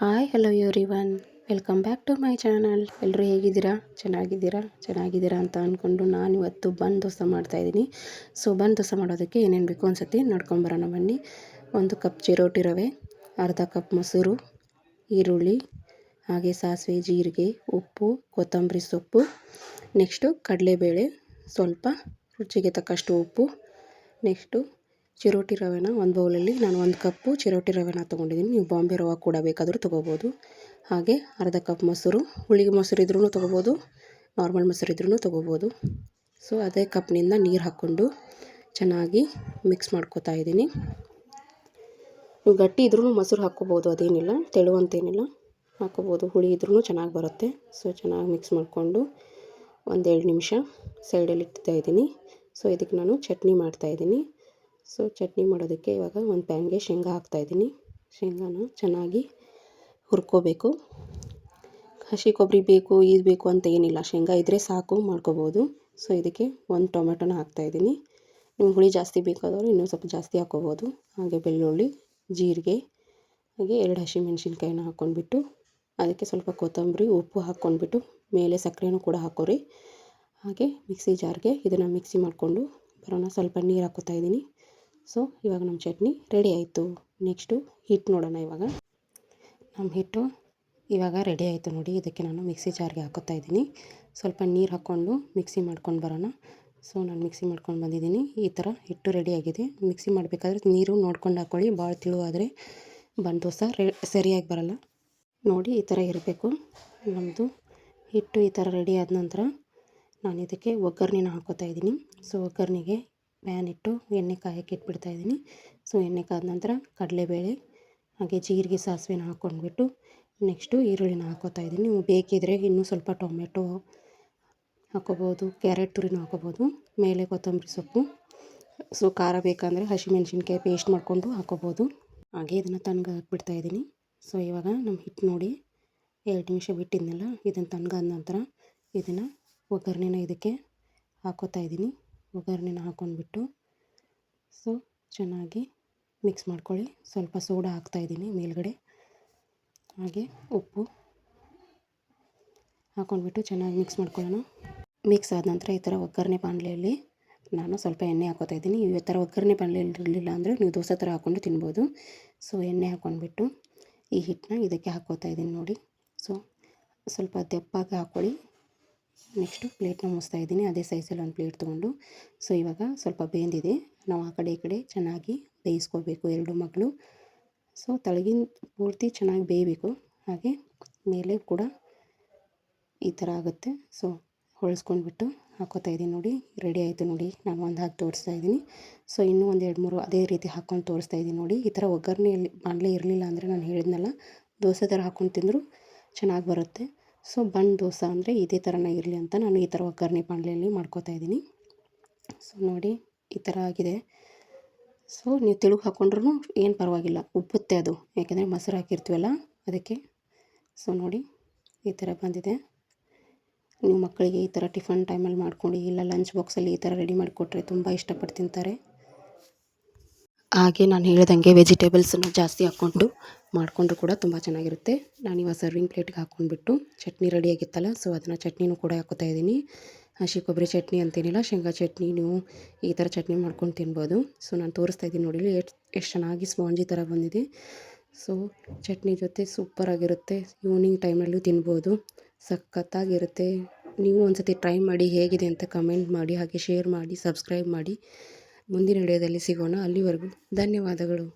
Hi hello everyone, welcome back to my channel. ಎಲ್ಲರೂ ಹೇಗಿದ್ದೀರಾ? ಚೆನ್ನಾಗಿದ್ದೀರಾ ಅಂತ ಅಂದ್ಕೊಂಡು ನಾನು ಇವತ್ತು ಬನ್ ದೋಸೆ ಮಾಡ್ತಾಯಿದ್ದೀನಿ. ಸೊ ಬನ್ ದೋಸೆ ಮಾಡೋದಕ್ಕೆ ಏನೇನು ಬೇಕು ಅನ್ಸತಿ ನೋಡ್ಕೊಂಬರೋಣ ಬನ್ನಿ. 1 ಕಪ್ ಚಿರೋಟಿ ರವೆ, ಅರ್ಧ ಕಪ್ ಮೊಸರು, ಈರುಳ್ಳಿ, ಹಾಗೆ ಸಾಸಿವೆ, ಜೀರಿಗೆ, ಉಪ್ಪು, ಕೊತ್ತಂಬರಿ ಸೊಪ್ಪು, ನೆಕ್ಸ್ಟು ಕಡಲೆಬೇಳೆ, ಸ್ವಲ್ಪ ರುಚಿಗೆ ತಕ್ಕಷ್ಟು ಉಪ್ಪು, ನೆಕ್ಸ್ಟು ಚಿರೋಟಿ ರವೆನ ಒಂದು ಬೌಲಲ್ಲಿ ನಾನು 1 ಕಪ್ಪು ಚಿರೋಟಿ ರವೆನ ತೊಗೊಂಡಿದ್ದೀನಿ. ನೀವು ಬಾಂಬೆ ರವೆ ಕೂಡ ಬೇಕಾದರೂ ತೊಗೋಬೋದು. ಹಾಗೆ ಅರ್ಧ ಕಪ್ ಮೊಸರು, ಹುಳಿಗೆ ಮೊಸರು ಇದ್ರೂ ತೊಗೋಬೋದು, ನಾರ್ಮಲ್ ಮೊಸರು ಇದ್ರೂ ತೊಗೋಬೋದು. ಸೊ ಅದೇ ಕಪ್ನಿಂದ ನೀರು ಹಾಕ್ಕೊಂಡು ಚೆನ್ನಾಗಿ ಮಿಕ್ಸ್ ಮಾಡ್ಕೋತಾ ಇದ್ದೀನಿ. ನೀವು ಗಟ್ಟಿ ಇದ್ರೂ ಮೊಸರು ಹಾಕ್ಕೋಬೋದು, ಅದೇನಿಲ್ಲ, ತೆಳುವಂತೇನಿಲ್ಲ, ಹಾಕ್ಕೋಬೋದು. ಹುಳಿ ಇದ್ರೂ ಚೆನ್ನಾಗಿ ಬರುತ್ತೆ. ಸೊ ಚೆನ್ನಾಗಿ ಮಿಕ್ಸ್ ಮಾಡಿಕೊಂಡು 1-2 ನಿಮಿಷ ಸೈಡಲ್ಲಿ ಇಡ್ತಾ ಇದ್ದೀನಿ. ಸೊ ಇದಕ್ಕೆ ನಾನು ಚಟ್ನಿ ಮಾಡ್ತಾಯಿದ್ದೀನಿ. ಸೊ ಚಟ್ನಿ ಮಾಡೋದಕ್ಕೆ ಇವಾಗ ಒಂದು ಪ್ಯಾನ್ಗೆ ಶೇಂಗಾ ಹಾಕ್ತಾಯಿದ್ದೀನಿ. ಶೇಂಗಾನ ಚೆನ್ನಾಗಿ ಹುರ್ಕೋಬೇಕು. ಹಸಿ ಕೊಬ್ಬರಿ ಬೇಕು ಇದು ಬೇಕು ಅಂತ ಏನಿಲ್ಲ, ಶೇಂಗಾ ಇದ್ದರೆ ಸಾಕು, ಮಾಡ್ಕೋಬೋದು. ಸೊ ಇದಕ್ಕೆ 1 ಟೊಮೆಟೊನ ಹಾಕ್ತಾಯಿದ್ದೀನಿ. ನಿಮ್ಗೆ ಹುಳಿ ಜಾಸ್ತಿ ಬೇಕಾದವರು ಇನ್ನೂ ಸ್ವಲ್ಪ ಜಾಸ್ತಿ ಹಾಕ್ಕೋಬೋದು. ಹಾಗೆ ಬೆಳ್ಳುಳ್ಳಿ, ಜೀರಿಗೆ, ಹಾಗೆ 2 ಹಸಿಮೆಣ್ಸಿನ್ಕಾಯಿನ ಹಾಕ್ಕೊಂಡ್ಬಿಟ್ಟು ಅದಕ್ಕೆ ಸ್ವಲ್ಪ ಕೊತ್ತಂಬರಿ, ಉಪ್ಪು ಹಾಕ್ಕೊಂಡ್ಬಿಟ್ಟು ಮೇಲೆ ಸಕ್ಕರೆನೂ ಕೂಡ ಹಾಕೋರಿ. ಹಾಗೆ ಮಿಕ್ಸಿ ಜಾರ್ಗೆ ಇದನ್ನು ಮಿಕ್ಸಿ ಮಾಡಿಕೊಂಡು ಬರೋಣ. ಸ್ವಲ್ಪ ನೀರು ಹಾಕ್ಕೋತಾ ಇದ್ದೀನಿ. ಸೊ ಇವಾಗ ನಮ್ಮ ಚಟ್ನಿ ರೆಡಿ ಆಯಿತು. ನೆಕ್ಸ್ಟು ಹಿಟ್ಟು ನೋಡೋಣ. ಇವಾಗ ನಮ್ಮ ಹಿಟ್ಟು ಇವಾಗ ರೆಡಿ ಆಯಿತು ನೋಡಿ. ಇದಕ್ಕೆ ನಾನು ಮಿಕ್ಸಿ ಜಾರ್ಗೆ ಹಾಕೋತಾ ಇದ್ದೀನಿ. ಸ್ವಲ್ಪ ನೀರು ಹಾಕ್ಕೊಂಡು ಮಿಕ್ಸಿ ಮಾಡ್ಕೊಂಡು ಬರೋಣ. ಸೊ ನಾನು ಮಿಕ್ಸಿ ಮಾಡ್ಕೊಂಡು ಬಂದಿದ್ದೀನಿ. ಈ ಥರ ಹಿಟ್ಟು ರೆಡಿಯಾಗಿದೆ. ಮಿಕ್ಸಿ ಮಾಡಬೇಕಾದ್ರೆ ನೀರು ನೋಡ್ಕೊಂಡು ಹಾಕ್ಕೊಳ್ಳಿ. ಭಾಳ ತಿಳುವಾದರೆ ಬನ್ ದೋಸೆ ಸರಿಯಾಗಿ ಬರೋಲ್ಲ. ನೋಡಿ ಈ ಥರ ಇರಬೇಕು ನಮ್ಮದು ಹಿಟ್ಟು. ಈ ಥರ ರೆಡಿ ಆದ ನಂತರ ನಾನು ಇದಕ್ಕೆ ಒಗ್ಗರಣೆನ ಹಾಕ್ಕೋತಾ ಇದ್ದೀನಿ. ಸೊ ಒಗ್ಗರಣೆಗೆ ಪ್ಯಾನ್ ಇಟ್ಟು ಎಣ್ಣೆ ಕಾಯಕ್ಕೆ ಇಟ್ಬಿಡ್ತಾ ಇದ್ದೀನಿ. ಸೊ ಎಣ್ಣೆ ಕಾದ ನಂತರ ಕಡಲೆಬೇಳೆ, ಹಾಗೆ ಜೀರಿಗೆ, ಸಾಸಿವೆನ ಹಾಕ್ಕೊಂಡ್ಬಿಟ್ಟು ನೆಕ್ಸ್ಟು ಈರುಳ್ಳಿನ ಹಾಕ್ಕೋತಾ ಇದ್ದೀನಿ. ನೀವು ಬೇಕಿದ್ದರೆ ಇನ್ನೂ ಸ್ವಲ್ಪ ಟೊಮೆಟೊ ಹಾಕ್ಕೋಬೋದು, ಕ್ಯಾರೆಟ್ ತುರಿನೂ ಹಾಕ್ಕೋಬೋದು, ಮೇಲೆ ಕೊತ್ತಂಬರಿ ಸೊಪ್ಪು. ಸೊ ಖಾರ ಬೇಕಂದರೆ ಹಸಿಮೆಣ್ಸಿನ್ಕಾಯಿ ಪೇಸ್ಟ್ ಮಾಡಿಕೊಂಡು ಹಾಕ್ಕೋಬೋದು. ಹಾಗೆ ಇದನ್ನು ತಣ್ಣಗೆ ಹಾಕ್ಬಿಡ್ತಾ ಇದ್ದೀನಿ. ಸೊ ಇವಾಗ ನಮ್ಮ ಹಿಟ್ಟು ನೋಡಿ 2 ನಿಮಿಷ ಬಿಟ್ಟಿದ್ನಲ್ಲ, ಇದನ್ನು ತಣ್ಣಗಾದ ನಂತರ ಇದನ್ನು ಒಗ್ಗರಣೆನ ಇದಕ್ಕೆ ಹಾಕ್ಕೋತಾ ಇದ್ದೀನಿ. ಒಗ್ಗರಣೆನ ಹಾಕ್ಕೊಂಡ್ಬಿಟ್ಟು ಸೊ ಚೆನ್ನಾಗಿ ಮಿಕ್ಸ್ ಮಾಡ್ಕೊಳ್ಳಿ. ಸ್ವಲ್ಪ ಸೋಡಾ ಹಾಕ್ತಾಯಿದ್ದೀನಿ ಮೇಲ್ಗಡೆ, ಹಾಗೆ ಉಪ್ಪು ಹಾಕ್ಕೊಂಡ್ಬಿಟ್ಟು ಚೆನ್ನಾಗಿ ಮಿಕ್ಸ್ ಮಾಡ್ಕೊಳ್ಳೋಣ. ಮಿಕ್ಸ್ ಆದ ನಂತರ ಈ ಥರ ಒಗ್ಗರಣೆ ಬಾಣಲೆಯಲ್ಲಿ ನಾನು ಸ್ವಲ್ಪ ಎಣ್ಣೆ ಹಾಕ್ಕೋತಾ ಇದ್ದೀನಿ. ಈ ಥರ ಒಗ್ಗರಣೆ ಬಾಣಲೆ ಇರಲಿಲ್ಲ ಅಂದರೆ ನೀವು ದೋಸೆ ಥರ ಹಾಕ್ಕೊಂಡು ತಿನ್ಬೋದು. ಸೊ ಎಣ್ಣೆ ಹಾಕ್ಕೊಂಡ್ಬಿಟ್ಟು ಈ ಹಿಟ್ಟನ್ನ ಇದಕ್ಕೆ ಹಾಕ್ಕೋತಾ ಇದ್ದೀನಿ ನೋಡಿ. ಸೊ ಸ್ವಲ್ಪ ದಪ್ಪಾಗಿ ಹಾಕ್ಕೊಳ್ಳಿ. ನೆಕ್ಸ್ಟು ಪ್ಲೇಟ್ನ ಮುಚ್ತಾ ಇದ್ದೀನಿ. ಅದೇ ಸೈಜಲ್ಲಿ ಒಂದು ಪ್ಲೇಟ್ ತೊಗೊಂಡು ಸೊ ಇವಾಗ ಸ್ವಲ್ಪ ಬೆಂದಿದೆ. ನಾವು ಆ ಕಡೆ ಈ ಕಡೆ ಚೆನ್ನಾಗಿ ಬೇಯಿಸ್ಕೋಬೇಕು 2 ಮಗಳು. ಸೊ ತಳಗಿನ ಪೂರ್ತಿ ಚೆನ್ನಾಗಿ ಬೇಯಬೇಕು. ಹಾಗೆ ಮೇಲೆ ಕೂಡ ಈ ಥರ ಆಗುತ್ತೆ. ಸೊ ಹೊಳಿಸ್ಕೊಂಡ್ಬಿಟ್ಟು ಹಾಕ್ಕೋತಾ ಇದ್ದೀನಿ ನೋಡಿ. ರೆಡಿ ಆಯಿತು ನೋಡಿ. ನಾನು ಒಂದು ಹಾಕಿ ತೋರಿಸ್ತಾ ಇದ್ದೀನಿ. ಸೊ ಇನ್ನೂ 1-2-3 ಅದೇ ರೀತಿ ಹಾಕ್ಕೊಂಡು ತೋರಿಸ್ತಾ ಇದ್ದೀನಿ ನೋಡಿ. ಈ ಥರ ಒಗ್ಗರಣೆಯಲ್ಲಿ ಬಾಣಲೆ ಇರಲಿಲ್ಲ ಅಂದರೆ ನಾನು ಹೇಳಿದ್ನಲ್ಲ, ದೋಸೆ ಥರ ಹಾಕ್ಕೊಂಡು ತಿಂದರೂ ಚೆನ್ನಾಗಿ ಬರುತ್ತೆ. ಸೊ ಬನ್ ದೋಸೆ ಅಂದರೆ ಇದೇ ಥರನೇ ಇರಲಿ ಅಂತ ನಾನು ಈ ಥರ ಒಗ್ಗರಣೆ ಬಾಣಲೆಯಲ್ಲಿ ಮಾಡ್ಕೋತಾ ಇದ್ದೀನಿ. ಸೊ ನೋಡಿ ಈ ಥರ ಆಗಿದೆ. ಸೊ ನೀವು ತೆಳುಗೆ ಹಾಕ್ಕೊಂಡ್ರೂ ಏನು ಪರವಾಗಿಲ್ಲ, ಉಬ್ಬುತ್ತೆ ಅದು, ಯಾಕೆಂದರೆ ಮೊಸರು ಹಾಕಿರ್ತೀವಲ್ಲ ಅದಕ್ಕೆ. ಸೊ ನೋಡಿ ಈ ಥರ ಬಂದಿದೆ. ನೀವು ಮಕ್ಕಳಿಗೆ ಈ ಥರ ಟಿಫನ್ ಟೈಮಲ್ಲಿ ಮಾಡ್ಕೊಂಡು ಇಲ್ಲ ಲಂಚ್ ಬಾಕ್ಸಲ್ಲಿ ಈ ಥರ ರೆಡಿ ಮಾಡಿಕೊಟ್ರೆ ತುಂಬ ಇಷ್ಟಪಟ್ಟು ತಿಂತಾರೆ. ಹಾಗೆ ನಾನು ಹೇಳ್ದಂಗೆ ವೆಜಿಟೇಬಲ್ಸನ್ನು ಜಾಸ್ತಿ ಹಾಕ್ಕೊಂಡು ಮಾಡಿಕೊಂಡ್ರು ಕೂಡ ತುಂಬ ಚೆನ್ನಾಗಿರುತ್ತೆ. ನಾನಿವಾಗ ಸರ್ವಿಂಗ್ ಪ್ಲೇಟ್ಗೆ ಹಾಕ್ಕೊಂಡ್ಬಿಟ್ಟು ಚಟ್ನಿ ರೆಡಿಯಾಗಿತ್ತಲ್ಲ, ಸೊ ಅದನ್ನು ಚಟ್ನಿನೂ ಕೂಡ ಹಾಕ್ಕೋತಾ ಇದ್ದೀನಿ. ಹಸಿ ಕೊಬ್ಬರಿ ಚಟ್ನಿ ಅಂತೇನಿಲ್ಲ, ಶೇಂಗಾ ಚಟ್ನಿ, ನೀವು ಈ ಥರ ಚಟ್ನಿ ಮಾಡ್ಕೊಂಡು ತಿನ್ಬೋದು. ಸೊ ನಾನು ತೋರಿಸ್ತಾ ಇದ್ದೀನಿ ನೋಡಿ ಎಷ್ಟು ಚೆನ್ನಾಗಿ ಸ್ಪಾಂಜಿ ಥರ ಬಂದಿದೆ. ಸೊ ಚಟ್ನಿ ಜೊತೆ ಸೂಪರಾಗಿರುತ್ತೆ. ಈವ್ನಿಂಗ್ ಟೈಮಲ್ಲೂ ತಿನ್ಬೋದು, ಸಖತ್ತಾಗಿರುತ್ತೆ. ನೀವು ಒಂದು ಸತಿ ಟ್ರೈ ಮಾಡಿ, ಹೇಗಿದೆ ಅಂತ ಕಮೆಂಟ್ ಮಾಡಿ, ಹಾಗೆ ಶೇರ್ ಮಾಡಿ, ಸಬ್ಸ್ಕ್ರೈಬ್ ಮಾಡಿ. ಮುಂದಿನ ವಿಡಿಯೋದಲ್ಲಿ ಸಿಗೋಣ. ಅಲ್ಲಿವರೆಗೂ ಧನ್ಯವಾದಗಳು.